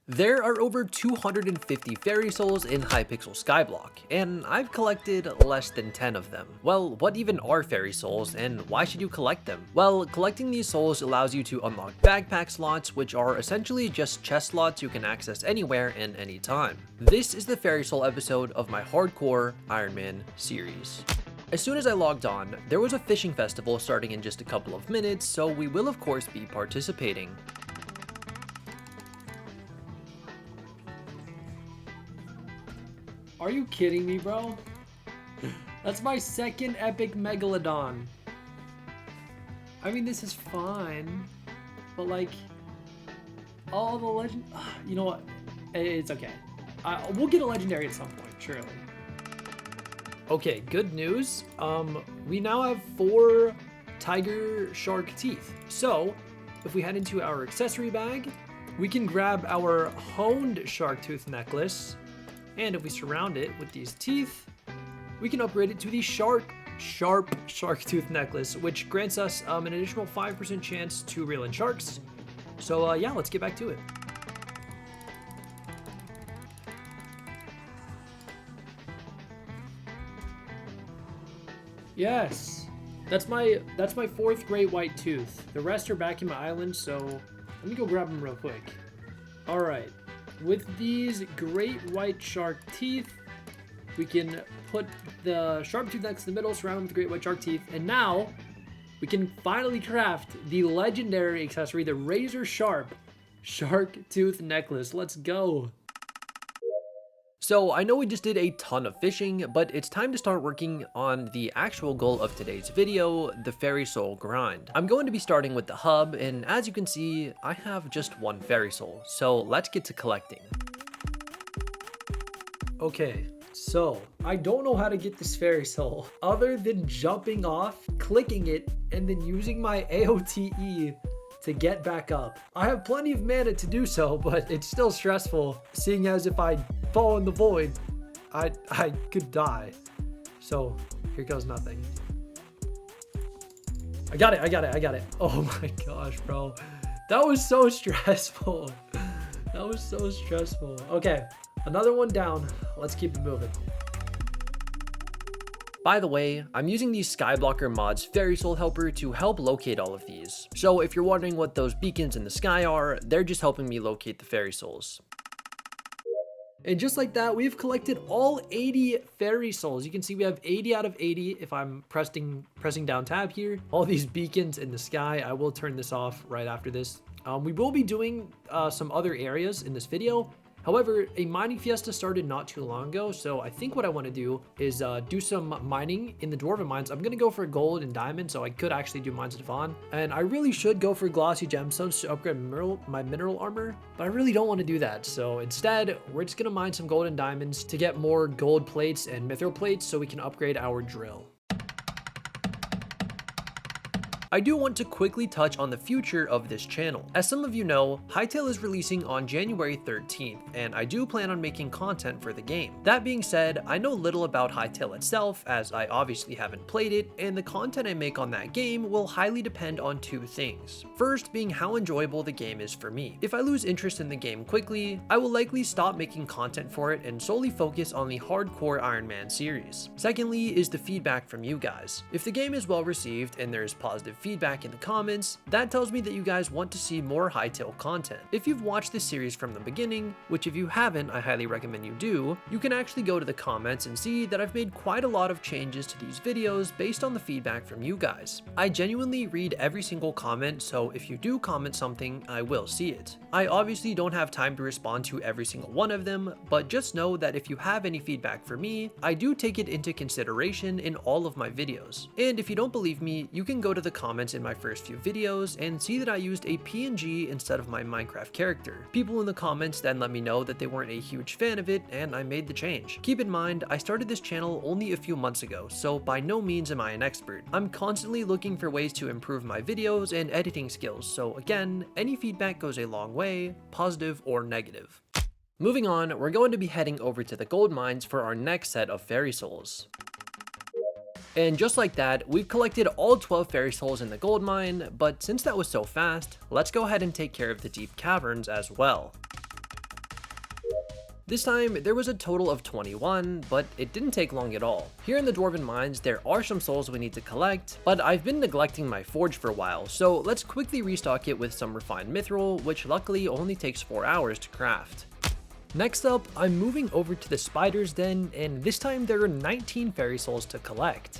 There are over 250 fairy souls in Hypixel Skyblock, and I've collected less than 10 of them. Well, what even are fairy souls, and why should you collect them? Well, collecting these souls allows you to unlock backpack slots, which are essentially just chest slots you can access anywhere and anytime. This is the fairy soul episode of my hardcore Ironman series. As soon as I logged on, there was a fishing festival starting in just a couple of minutes, so we will of course be participating. Are you kidding me, bro? That's my second epic megalodon. I mean, this is fine, but like, all the legend. You know what? It's okay. We'll get a legendary at some point, surely. Okay, good news. We now have 4 tiger shark teeth. So, if we head into our accessory bag, we can grab our honed shark tooth necklace. And if we surround it with these teeth, we can upgrade it to the sharp shark tooth necklace, which grants us an additional 5% chance to reel in sharks. So yeah, let's get back to it. Yes, that's my 4th great white tooth. The rest are back in my island, so let me go grab them real quick. All right. With these great white shark teeth, we can put the sharp tooth next to the middle, surround them with the great white shark teeth, and now we can finally craft the legendary accessory, the razor sharp shark tooth necklace. Let's go. So I know we just did a ton of fishing, but it's time to start working on the actual goal of today's video, the fairy soul grind. I'm going to be starting with the hub, and as you can see, I have just 1 fairy soul, so let's get to collecting. Okay, so I don't know how to get this fairy soul other than jumping off, clicking it, and then using my AOTE to get back up. I have plenty of mana to do so, but it's still stressful, seeing as if I fall in the void, I could die. So here goes nothing. I got it. Oh my gosh, bro. That was so stressful. That was so stressful. Okay, another one down. Let's keep it moving. By the way, I'm using the Skyblocker mod's Fairy Soul Helper to help locate all of these. So if you're wondering what those beacons in the sky are, they're just helping me locate the fairy souls. And just like that, we've collected all 80 fairy souls. You can see we have 80 out of 80 if I'm pressing down tab here. All these beacons in the sky. I will turn this off right after this. We will be doing some other areas in this video. However, a mining fiesta started not too long ago, so I think what I want to do is do some mining in the Dwarven mines. I'm going to go for gold and diamond, so I could actually do Mines of Devon. And I really should go for glossy gemstones to upgrade my mineral armor, but I really don't want to do that. So instead, we're just going to mine some gold and diamonds to get more gold plates and mithril plates so we can upgrade our drill. I do want to quickly touch on the future of this channel. As some of you know, Hytale is releasing on January 13th, and I do plan on making content for the game. That being said, I know little about Hytale itself, as I obviously haven't played it, and the content I make on that game will highly depend on 2 things. First being how enjoyable the game is for me. If I lose interest in the game quickly, I will likely stop making content for it and solely focus on the hardcore Ironman series. Secondly is the feedback from you guys. If the game is well received and there is positive feedback in the comments, that tells me that you guys want to see more Hytale content. If you've watched this series from the beginning, which if you haven't, I highly recommend you do, you can actually go to the comments and see that I've made quite a lot of changes to these videos based on the feedback from you guys. I genuinely read every single comment, so if you do comment something, I will see it. I obviously don't have time to respond to every single one of them, but just know that if you have any feedback for me, I do take it into consideration in all of my videos. And if you don't believe me, you can go to the comments in my first few videos and see that I used a PNG instead of my Minecraft character. People in the comments then let me know that they weren't a huge fan of it, and I made the change. Keep in mind, I started this channel only a few months ago, so by no means am I an expert. I'm constantly looking for ways to improve my videos and editing skills, so again, any feedback goes a long way, positive or negative. Moving on, we're going to be heading over to the gold mines for our next set of fairy souls. And just like that, we've collected all 12 fairy souls in the gold mine, but since that was so fast, let's go ahead and take care of the deep caverns as well. This time, there was a total of 21, but it didn't take long at all. Here in the Dwarven mines, there are some souls we need to collect, but I've been neglecting my forge for a while, so let's quickly restock it with some refined mithril, which luckily only takes 4 hours to craft. Next up, I'm moving over to the spider's den, and this time there are 19 fairy souls to collect.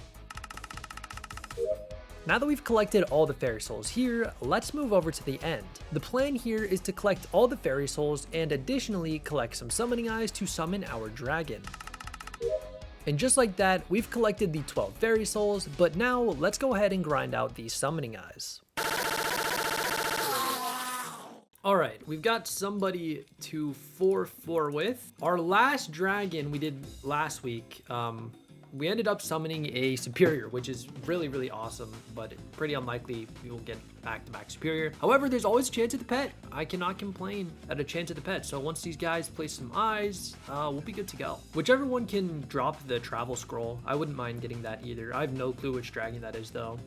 Now that we've collected all the fairy souls here, let's move over to the end. The plan here is to collect all the fairy souls and additionally collect some summoning eyes to summon our dragon. And just like that, we've collected the 12 fairy souls, but now let's go ahead and grind out these summoning eyes. Alright, we've got somebody to 4-4 with. Our last dragon we did last week, we ended up summoning a superior, which is really awesome, but pretty unlikely we will get back-to-back superior. However, there's always a chance at the pet. I cannot complain at a chance at the pet. So once these guys place some eyes, we'll be good to go. Whichever one can drop the travel scroll, I wouldn't mind getting that either. I have no clue which dragon that is though.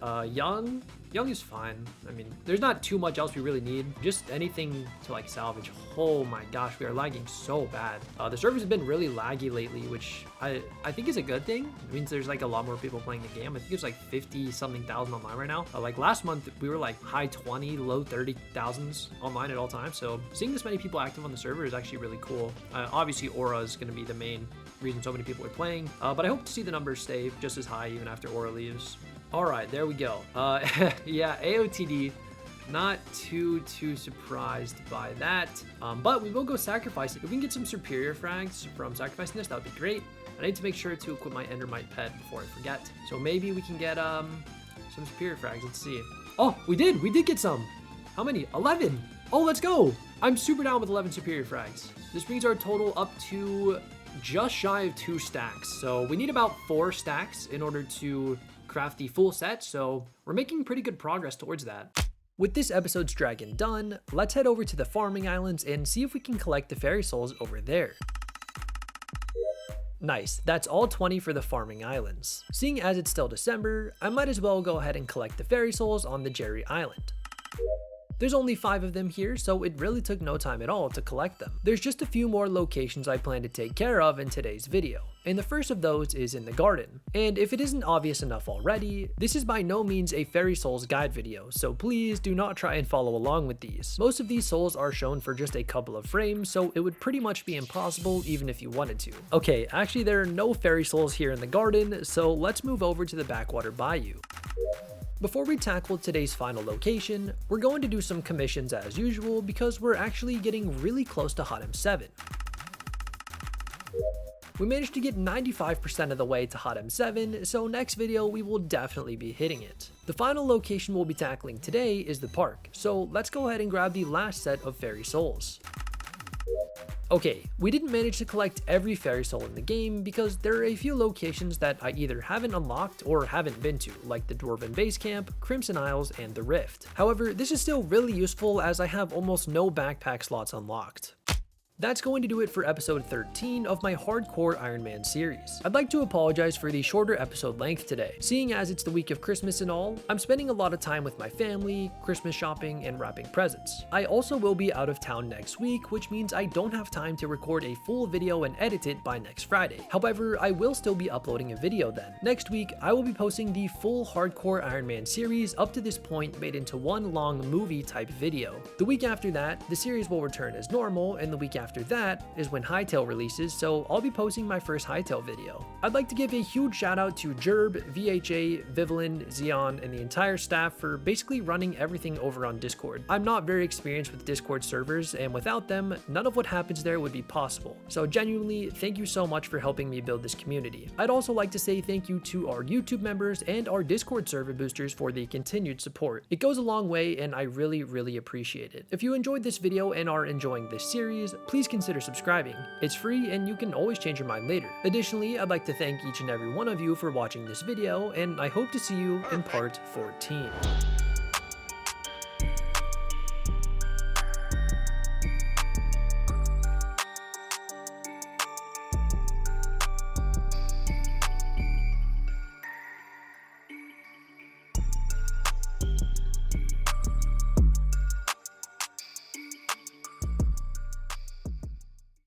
Young is fine. I mean, there's not too much else we really need. Just anything to like salvage. Oh my gosh, we are lagging so bad. The servers have been really laggy lately, which I think is a good thing. It means there's like a lot more people playing the game. I think it's like 50 something thousand online right now. Like last month, we were like high 20, low 30,000s online at all times. So seeing this many people active on the server is actually really cool. Obviously, Aura is going to be the main reason so many people are playing, but I hope to see the numbers stay just as high even after Aura leaves. All right, there we go. Yeah, AOTD. Not too surprised by that, but we will go sacrifice it. If we can get some superior frags from sacrificing this, that would be great. I need to make sure to equip my Endermite pet before I forget. So maybe we can get some superior frags. Let's see. Oh, we did get some. How many? 11. Oh, let's go. I'm super down with 11 superior frags. This brings our total up to just shy of 2 stacks. So we need about 4 stacks in order to craft the full set. So we're making pretty good progress towards that. With this episode's dragon done, let's head over to the farming islands and see if we can collect the fairy souls over there. Nice, that's all 20 for the farming islands. Seeing as it's still December, I might as well go ahead and collect the fairy souls on the Jerry Island. There's only 5 of them here, so it really took no time at all to collect them. There's just a few more locations I plan to take care of in today's video, and the first of those is in the garden. And if it isn't obvious enough already, this is by no means a fairy souls guide video, so please do not try and follow along with these. Most of these souls are shown for just a couple of frames, so it would pretty much be impossible even if you wanted to. Okay, actually there are no fairy souls here in the garden, so let's move over to the backwater bayou. Before we tackle today's final location, we're going to do some commissions as usual because we're actually getting really close to Hot M7. We managed to get 95% of the way to Hot M7, so next video we will definitely be hitting it. The final location we'll be tackling today is the park, so let's go ahead and grab the last set of fairy souls. Okay, we didn't manage to collect every fairy soul in the game because there are a few locations that I either haven't unlocked or haven't been to, like the Dwarven base camp, Crimson Isles, and the Rift. However, this is still really useful as I have almost no backpack slots unlocked. That's going to do it for episode 13 of my hardcore Ironman series. I'd like to apologize for the shorter episode length today. Seeing as it's the week of Christmas and all, I'm spending a lot of time with my family, Christmas shopping, and wrapping presents. I also will be out of town next week, which means I don't have time to record a full video and edit it by next Friday. However, I will still be uploading a video then. Next week, I will be posting the full hardcore Ironman series up to this point made into one long movie type video. The week after that, the series will return as normal, and the week after that is when Hypixel releases, so I'll be posting my first Hypixel video. I'd like to give a huge shout out to Jerb, VHA, Vivalin, Xeon, and the entire staff for basically running everything over on Discord. I'm not very experienced with Discord servers, and without them, none of what happens there would be possible. So genuinely, thank you so much for helping me build this community. I'd also like to say thank you to our YouTube members and our Discord server boosters for the continued support. It goes a long way, and I really appreciate it. If you enjoyed this video and are enjoying this series, please consider subscribing. It's free and you can always change your mind later. Additionally, I'd like to thank each and every one of you for watching this video, and I hope to see you in part 14.